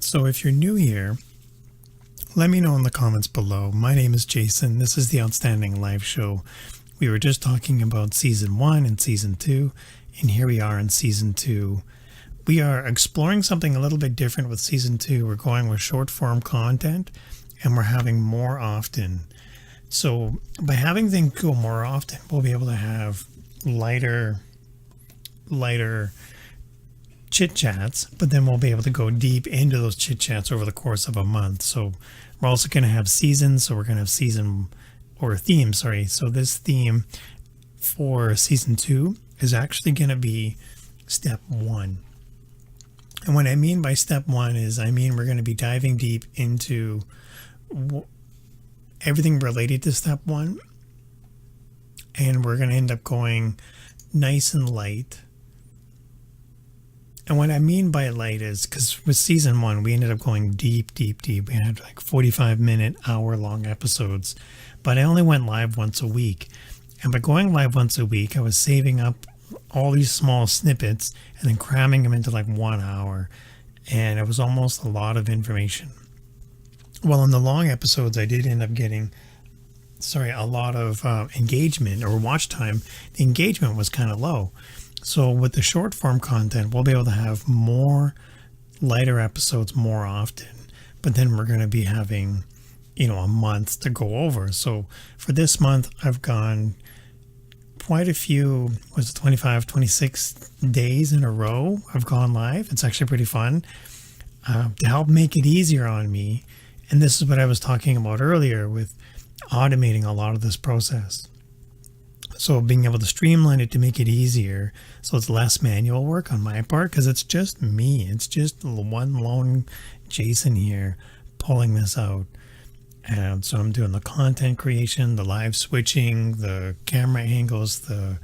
So if you're new here, let me know in the comments below. My name is Jason. This is the Outstanding Live Show. We were just talking about Season 1 and Season 2, and here we are in Season 2. We are exploring something a little bit different with Season 2. We're going with short form content, and we're having more often. So by having things go more often, we'll be able to have lighter chit chats, but then we'll be able to go deep into those chit chats over the course of a month. So we're also going to have seasons. So we're going to have season or theme, sorry. So this theme for Season 2 is actually going to be step 1. And what I mean by step 1 is we're going to be diving deep into everything related to step 1. And we're going to end up going nice and light. And what I mean by light is because with Season 1, we ended up going deep. We had like 45-minute, hour-long episodes. But I only went live once a week. And by going live once a week, I was saving up all these small snippets and then cramming them into like 1 hour. And it was almost a lot of information. Well, in the long episodes, I did end up getting a lot of engagement or watch time. The engagement was kind of low. So with the short form content, we'll be able to have more lighter episodes more often. But then we're going to be having, a month to go over. So for this month, I've gone quite a few, 25, 26 days in a row I've gone live. It's actually pretty fun to help make it easier on me. And this is what I was talking about earlier with automating a lot of this process. So being able to streamline it to make it easier so it's less manual work on my part because it's just me. It's just one lone Jason here pulling this out. And so I'm doing the content creation, the live switching, the camera angles, the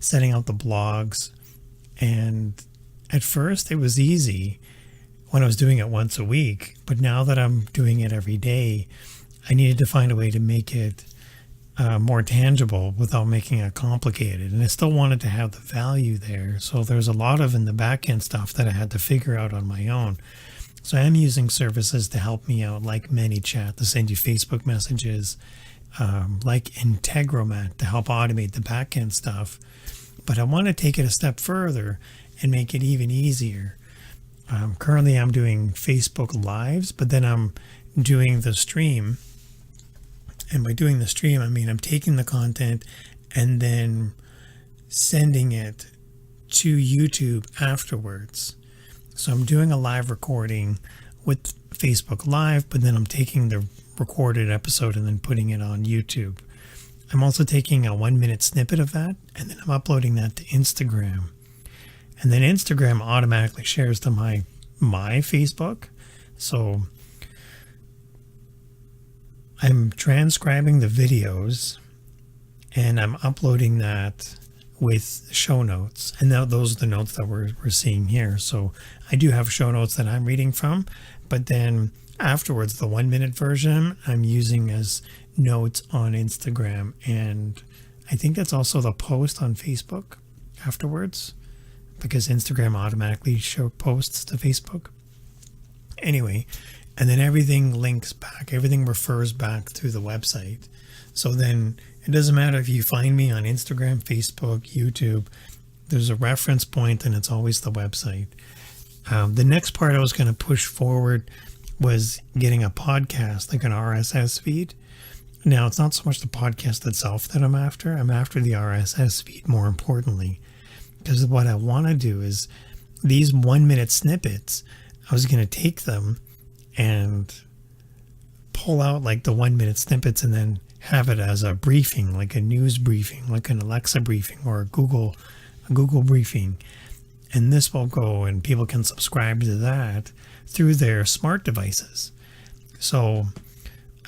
setting out the blogs. And at first it was easy when I was doing it once a week. But now that I'm doing it every day, I needed to find a way to make it more tangible without making it complicated. And I still wanted to have the value there. So there's a lot of in the back end stuff that I had to figure out on my own. So I am using services to help me out like ManyChat to send you Facebook messages, like Integromat to help automate the back end stuff. But I want to take it a step further and make it even easier. Currently I'm doing Facebook Lives, but then I'm doing the stream. And by doing the stream, I'm taking the content and then sending it to YouTube afterwards. So I'm doing a live recording with Facebook Live, but then I'm taking the recorded episode and then putting it on YouTube. I'm also taking a 1-minute snippet of that, and then I'm uploading that to Instagram. And then Instagram automatically shares to my Facebook. So I'm transcribing the videos and I'm uploading that with show notes. And now those are the notes that we're seeing here. So I do have show notes that I'm reading from, but then afterwards, the 1-minute version I'm using as notes on Instagram. And I think that's also the post on Facebook afterwards because Instagram automatically posts to Facebook. Anyway, and then everything links back, everything refers back to the website. So then it doesn't matter if you find me on Instagram, Facebook, YouTube, there's a reference point and it's always the website. The next part I was going to push forward was getting a podcast, like an RSS feed. Now, it's not so much the podcast itself that I'm after the RSS feed more importantly, because what I want to do is these 1-minute snippets, I was going to take them and pull out like the 1-minute snippets and then have it as a briefing, like a news briefing, like an Alexa briefing or a Google briefing. And this will go and people can subscribe to that through their smart devices. So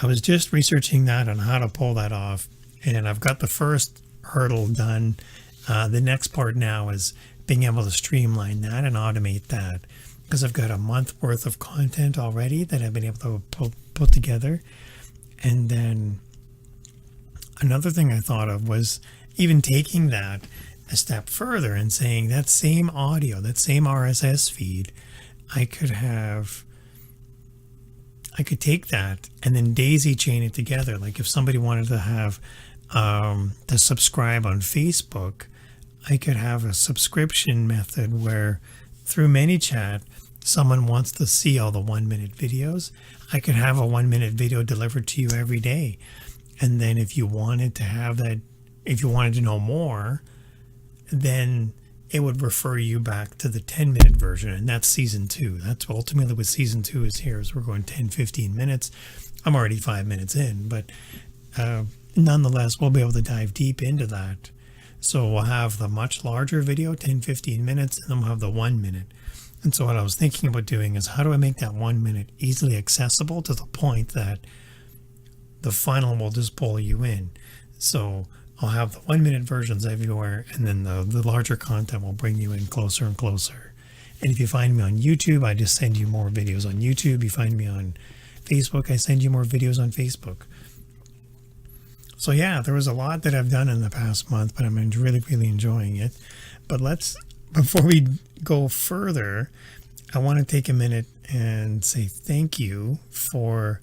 I was just researching that on how to pull that off. And I've got the first hurdle done. The next part now is being able to streamline that and automate that. Because I've got a month worth of content already that I've been able to put together. And then another thing I thought of was even taking that a step further and saying that same audio, that same RSS feed, I could have I could take that and then daisy chain it together. Like if somebody wanted to have to subscribe on Facebook, I could have a subscription method where through ManyChat, someone wants to see all the 1-minute videos. I could have a 1-minute video delivered to you every day. And then if you wanted to have that, if you wanted to know more, then it would refer you back to the 10-minute version, and that's season 2. That's ultimately what season 2 is here, is we're going 10, 15 minutes. I'm already 5 minutes in, but nonetheless, we'll be able to dive deep into that. So we'll have the much larger video, 10, 15 minutes, and then we'll have the 1 minute. And so what I was thinking about doing is how do I make that 1 minute easily accessible to the point that the final will just pull you in. So I'll have the 1-minute versions everywhere, and then the larger content will bring you in closer and closer. And if you find me on YouTube, I just send you more videos on YouTube. You find me on Facebook, I send you more videos on Facebook. So yeah, there was a lot that I've done in the past month, but I'm really, really enjoying it. But before we go further, I want to take a minute and say thank you for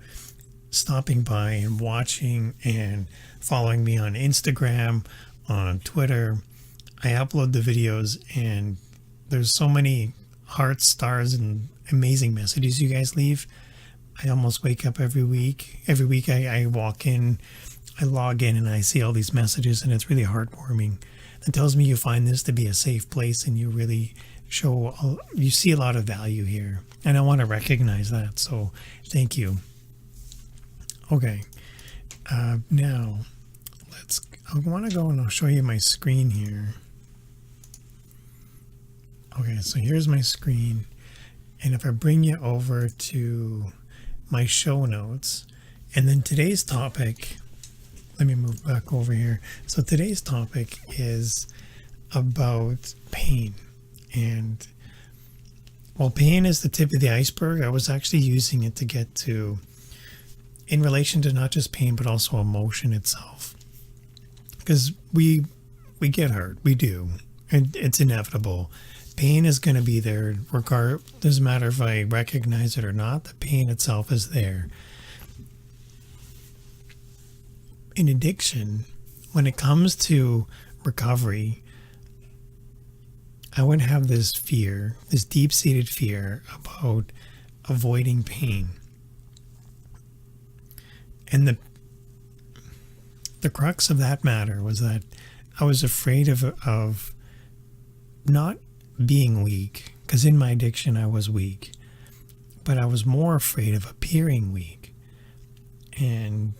stopping by and watching and following me on Instagram, on Twitter. I upload the videos and there's so many hearts, stars, and amazing messages you guys leave. I almost wake up every week. Every week I walk in, I log in, and I see all these messages, and it's really heartwarming. It tells me you find this to be a safe place and you really you see a lot of value here. And I want to recognize that. So thank you. Okay. Now I want to go and I'll show you my screen here. Okay, so here's my screen. And if I bring you over to my show notes, and then today's topic, let me move back over here. So today's topic is about pain. And while pain is the tip of the iceberg, I was actually using it to get to, in relation to not just pain, but also emotion itself. Because we get hurt, we do, and it's inevitable. Pain is going to be there, doesn't matter if I recognize it or not. The pain itself is there. In addiction, when it comes to recovery, I would have this fear, this deep-seated fear about avoiding pain. And the crux of that matter was that I was afraid of not being weak, because in my addiction I was weak, but I was more afraid of appearing weak. And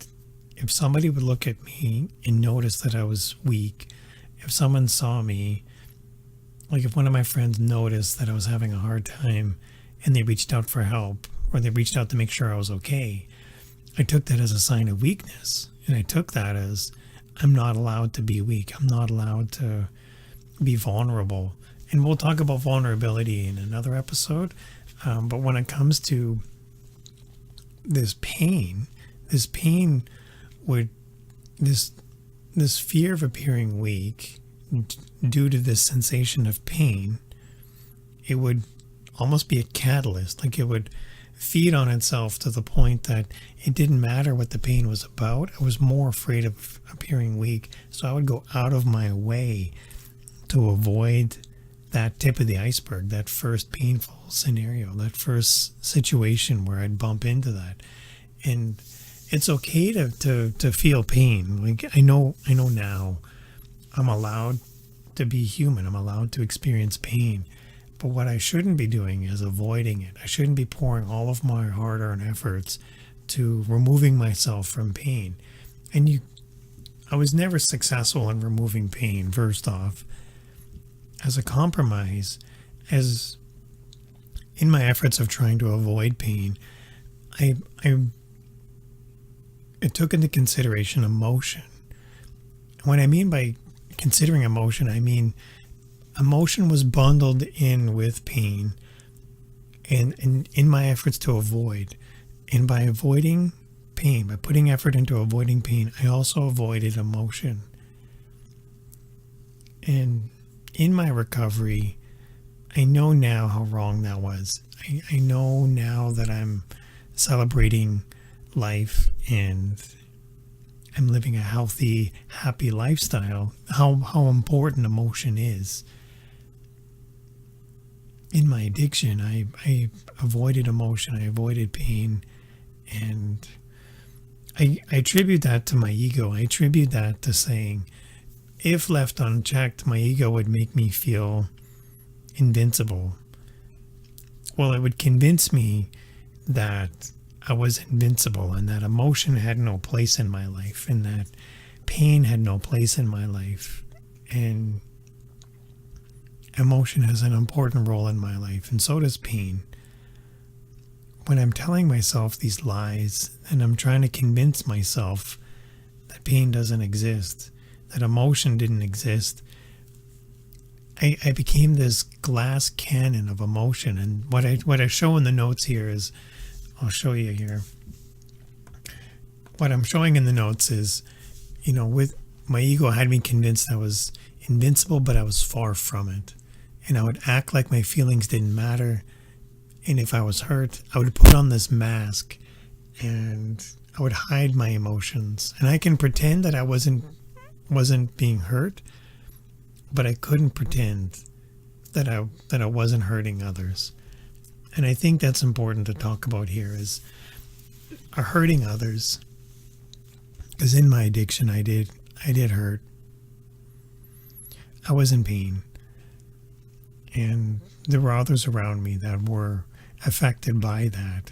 if somebody would look at me and notice that I was weak, if someone saw me, like if one of my friends noticed that I was having a hard time and they reached out for help, or they reached out to make sure I was okay, I took that as a sign of weakness. And I took that as I'm not allowed to be weak. I'm not allowed to be vulnerable. And we'll talk about vulnerability in another episode. But when it comes to this pain would, this fear of appearing weak due to this sensation of pain, it would almost be a catalyst. Like it would feed on itself to the point that it didn't matter what the pain was about. I was more afraid of appearing weak. So I would go out of my way to avoid that tip of the iceberg, that first painful scenario, that first situation where I'd bump into that. And it's okay to feel pain. Like I know now I'm allowed to be human. I'm allowed to experience pain. But what I shouldn't be doing is avoiding it. I shouldn't be pouring all of my hard-earned efforts to removing myself from pain. And I was never successful in removing pain, first off. As a compromise, as in my efforts of trying to avoid pain, I took into consideration emotion. What I mean by considering emotion, I mean emotion was bundled in with pain and in my efforts to avoid. And by avoiding pain, by putting effort into avoiding pain, I also avoided emotion. And in my recovery, I know now how wrong that was. I know now that I'm celebrating life and I'm living a healthy, happy lifestyle, how important emotion is. In my addiction, I avoided emotion, I avoided pain, and I attribute that to my ego. I attribute that to saying, if left unchecked, my ego would make me feel invincible. Well, it would convince me that I was invincible and that emotion had no place in my life and that pain had no place in my life. And emotion has an important role in my life, and so does pain. When I'm telling myself these lies and I'm trying to convince myself that pain doesn't exist, that emotion didn't exist, I became this glass cannon of emotion. And what I show in the notes here is, I'll show you here. What I'm showing in the notes is, with my ego had me convinced I was invincible, but I was far from it. And I would act like my feelings didn't matter. And if I was hurt, I would put on this mask and I would hide my emotions. And I can pretend that I wasn't being hurt, but I couldn't pretend that I wasn't hurting others. And I think that's important to talk about here is hurting others. Because in my addiction, I did hurt. I was in pain. And there were others around me that were affected by that.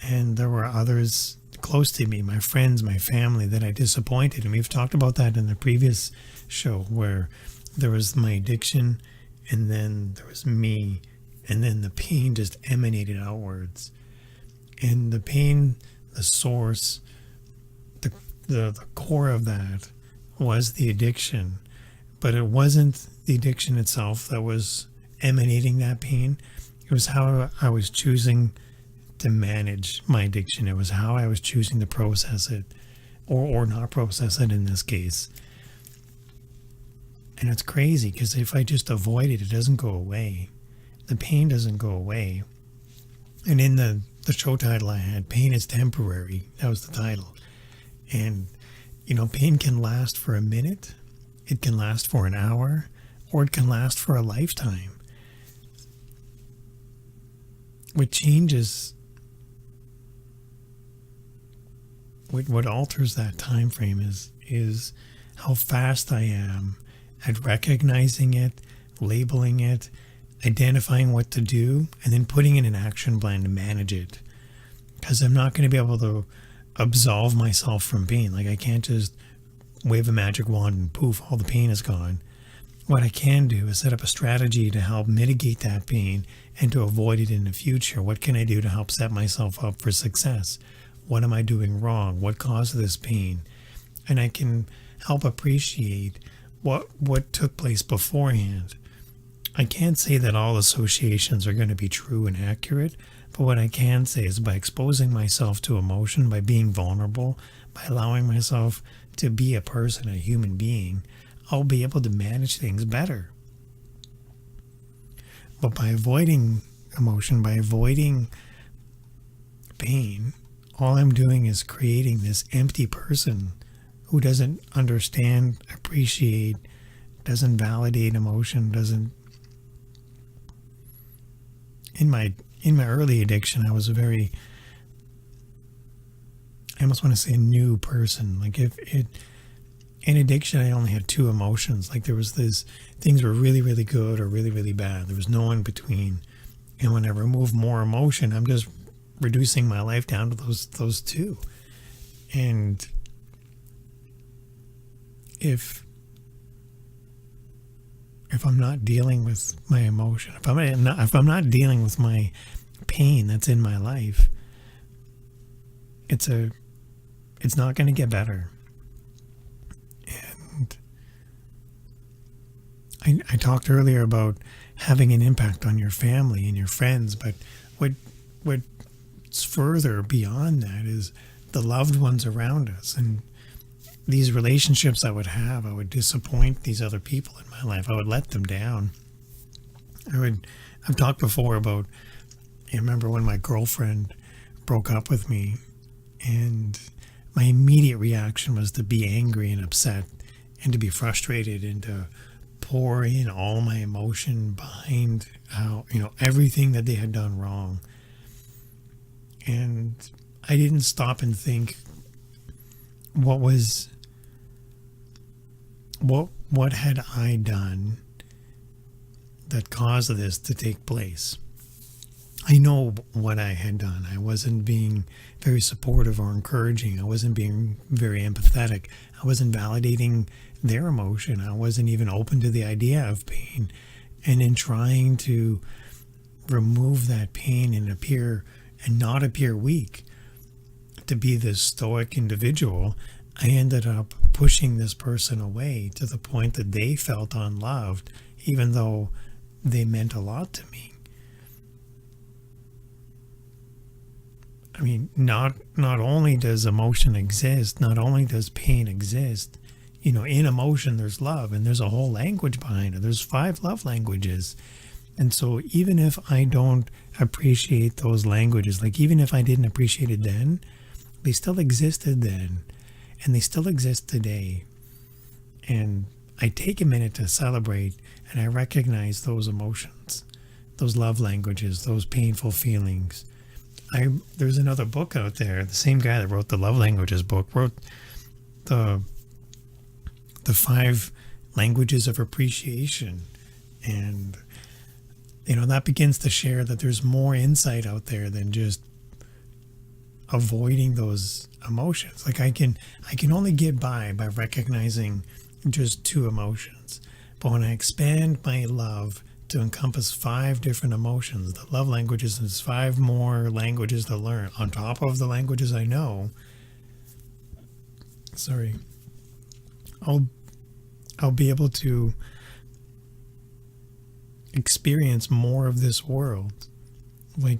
And there were others close to me, my friends, my family, that I disappointed. And we've talked about that in the previous show, where there was my addiction, and then there was me, and then the pain just emanated outwards. And the pain, the source, the core of that was the addiction. But it wasn't the addiction itself that was emanating that pain. It was how I was choosing to manage my addiction. It was how I was choosing to process it, or not process it in this case. And it's crazy because if I just avoid it, it doesn't go away. The pain doesn't go away. And in the show title I had, Pain is Temporary. That was the title. And, pain can last for a minute. It can last for an hour, or it can last for a lifetime. What changes, what alters that time frame is how fast I am at recognizing it, labeling it, identifying what to do, and then putting in an action plan to manage it. Because I'm not going to be able to absolve myself from pain. Like, I can't just wave a magic wand and poof, all the pain is gone. What I can do is set up a strategy to help mitigate that pain and to avoid it in the future. What can I do to help set myself up for success? What am I doing wrong? What caused this pain? And I can help appreciate what took place beforehand. I can't say that all associations are going to be true and accurate, but what I can say is by exposing myself to emotion, by being vulnerable, by allowing myself to be a person, a human being, I'll be able to manage things better. But by avoiding emotion, by avoiding pain, all I'm doing is creating this empty person who doesn't understand, appreciate, doesn't validate emotion, doesn't. In my early addiction, I was I almost want to say a new person. Like in addiction, I only had two emotions. Like there was this, things were really, really good or really, really bad. There was no in between. And when I remove more emotion, I'm just reducing my life down to those two. And if I'm not dealing with my emotion, if I'm not dealing with my pain that's in my life, it's not going to get better. And I talked earlier about having an impact on your family and your friends, but what's further beyond that is the loved ones around us. And these relationships I would disappoint these other people in my life. I would let them down. I've talked before about, I remember when my girlfriend broke up with me, and my immediate reaction was to be angry and upset and to be frustrated and to pour in all my emotion behind how, everything that they had done wrong. And I didn't stop and think what had I done that caused this to take place. I know what I had done. I wasn't being very supportive or encouraging. I wasn't being very empathetic. I wasn't validating their emotion. I wasn't even open to the idea of pain. And in trying to remove that pain and not appear weak, to be this stoic individual, I ended up pushing this person away to the point that they felt unloved, even though they meant a lot to me. I mean, not only does emotion exist, not only does pain exist, in emotion there's love, and there's a whole language behind it. There's 5 love languages. And so even if I don't appreciate those languages, like even if I didn't appreciate it then, they still existed then, and they still exist today. And I take a minute to celebrate, and I recognize those emotions, those love languages, those painful feelings. There's another book out there. The same guy that wrote the Love Languages book wrote the 5 languages of appreciation. And, that begins to share that there's more insight out there than just avoiding those emotions. Like I can only get by recognizing just 2 emotions. But when I expand my love to encompass 5 different emotions, the love languages, is 5 more languages to learn on top of the languages I know. I'll be able to experience more of this world. Like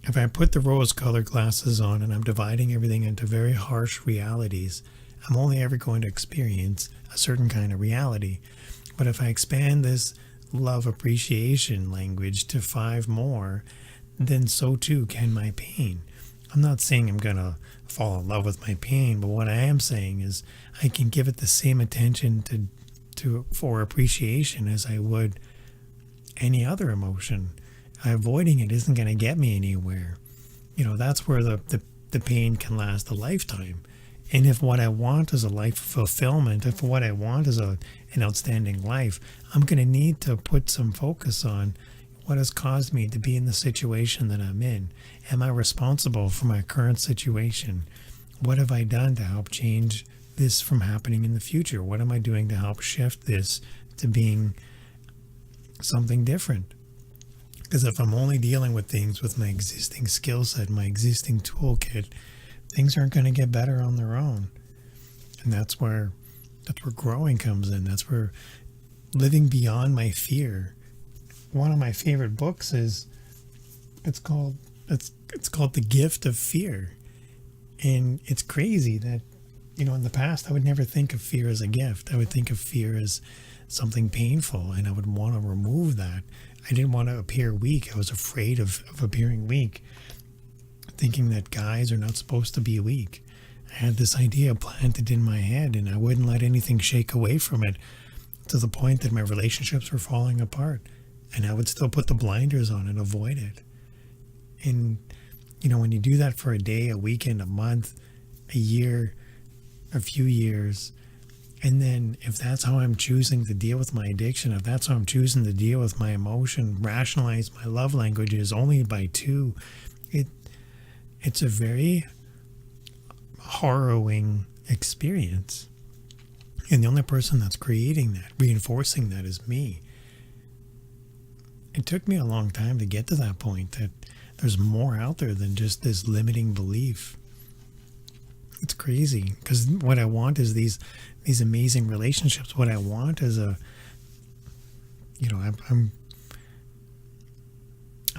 if I put the rose-colored glasses on and I'm dividing everything into very harsh realities, I'm only ever going to experience a certain kind of reality. But if I expand this love appreciation language to 5 more, then so too can my pain. I'm not saying I'm going to fall in love with my pain, but what I am saying is I can give it the same attention for appreciation as I would any other emotion. Avoiding it isn't going to get me anywhere. That's where the pain can last a lifetime. And if what I want is a life of fulfillment, if what I want is an outstanding life, I'm going to need to put some focus on what has caused me to be in the situation that I'm in. Am I responsible for my current situation? What have I done to help change this from happening in the future? What am I doing to help shift this to being something different? Because if I'm only dealing with things with my existing skill set, my existing toolkit, things aren't going to get better on their own. And that's where growing comes in. That's where living beyond my fear. One of my favorite books it's called The Gift of Fear. And it's crazy that, in the past I would never think of fear as a gift. I would think of fear as something painful, and I would want to remove that. I didn't want to appear weak. I was afraid of appearing weak, thinking that guys are not supposed to be weak. I had this idea planted in my head, and I wouldn't let anything shake away from it, to the point that my relationships were falling apart, and I would still put the blinders on and avoid it. And when you do that for a day, a weekend, a month, a year, a few years, and then if that's how I'm choosing to deal with my addiction, if that's how I'm choosing to deal with my emotion, rationalize my love languages only by 2, it's a very harrowing experience. And the only person that's creating that, reinforcing that, is me. It took me a long time to get to that point, that there's more out there than just this limiting belief. It's crazy, because what I want is these amazing relationships. What I want is I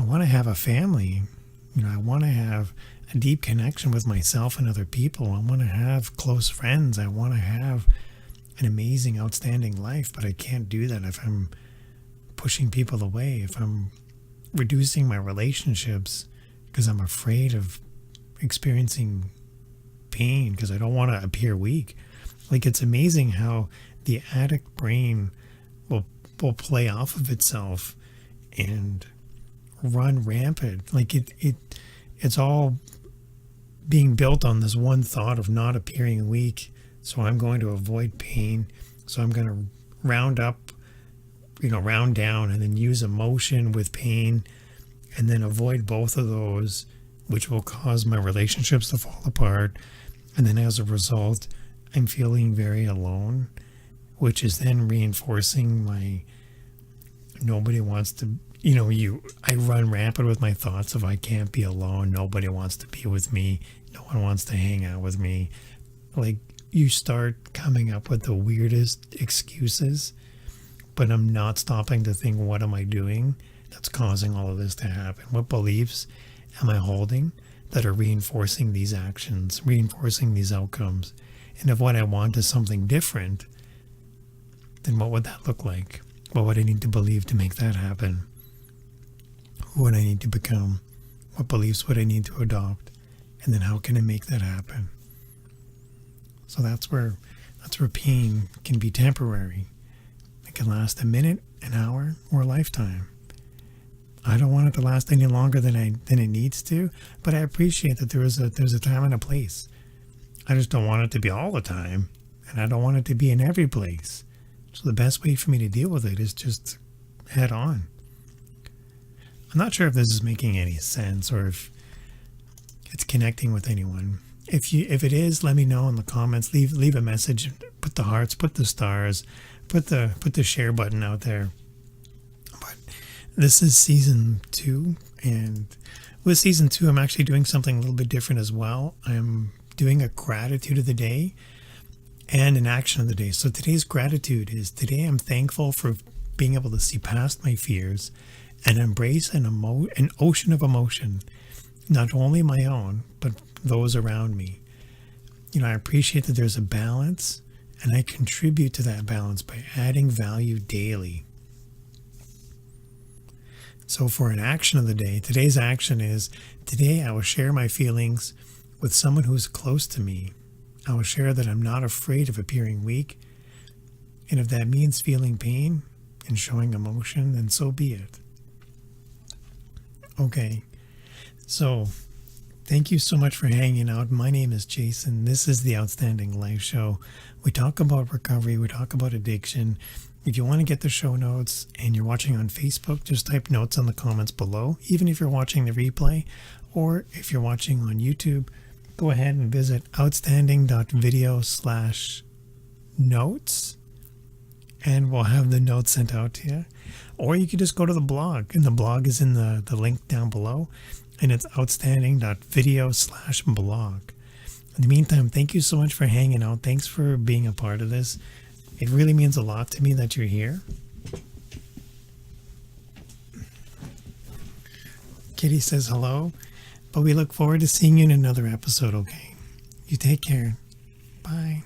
want to have a family. I want to have a deep connection with myself and other people. I want to have close friends. I want to have an amazing, outstanding life, but I can't do that if I'm pushing people away, if I'm reducing my relationships because I'm afraid of experiencing pain because I don't want to appear weak. Like, it's amazing how the addict brain will play off of itself and run rampant. Like it's all being built on this one thought of not appearing weak. So I'm going to avoid pain. So I'm going to round down and then use emotion with pain and then avoid both of those, which will cause my relationships to fall apart. And then as a result, I'm feeling very alone, which is then reinforcing my nobody wants to, I run rampant with my thoughts of I can't be alone. Nobody wants to be with me. No one wants to hang out with me. Like, you start coming up with the weirdest excuses, but I'm not stopping to think, what am I doing that's causing all of this to happen? What beliefs am I holding that are reinforcing these actions, reinforcing these outcomes? And if what I want is something different, then what would that look like? What would I need to believe to make that happen? Who would I need to become? What beliefs would I need to adopt? And then how can I make that happen? So that's where pain can be temporary. It can last a minute, an hour, or a lifetime. I don't want it to last any longer than it needs to, but I appreciate that there's a time and a place. I just don't want it to be all the time, and I don't want it to be in every place. So the best way for me to deal with it is just head on. I'm not sure if this is making any sense or if it's connecting with anyone. If it is, let me know in the comments. Leave a message. Put the hearts. Put the stars. Put the share button out there. But this is season 2, and with season 2, I'm actually doing something a little bit different as well. I'm doing a gratitude of the day and an action of the day. So today's gratitude is, today I'm thankful for being able to see past my fears and embrace an ocean of emotion, not only my own, but those around me. I appreciate that there's a balance, and I contribute to that balance by adding value daily. So for an action of the day, today's action is, today I will share my feelings with someone who's close to me. I will share that I'm not afraid of appearing weak, and if that means feeling pain and showing emotion, then so be it. Okay, so thank you so much for hanging out. My name is Jason. This is the Outstanding Life Show. We talk about recovery. We talk about addiction. If you want to get the show notes and you're watching on Facebook, just type notes in the comments below. Even if you're watching the replay, or if you're watching on YouTube, go ahead and visit outstanding.video/notes, and we'll have the notes sent out to you. Or you could just go to the blog, and the blog is in the link down below, and it's outstanding.video/blog. In the meantime, thank you so much for hanging out. Thanks for being a part of this. It really means a lot to me that you're here. Kitty says hello, but we look forward to seeing you in another episode, okay? You take care. Bye.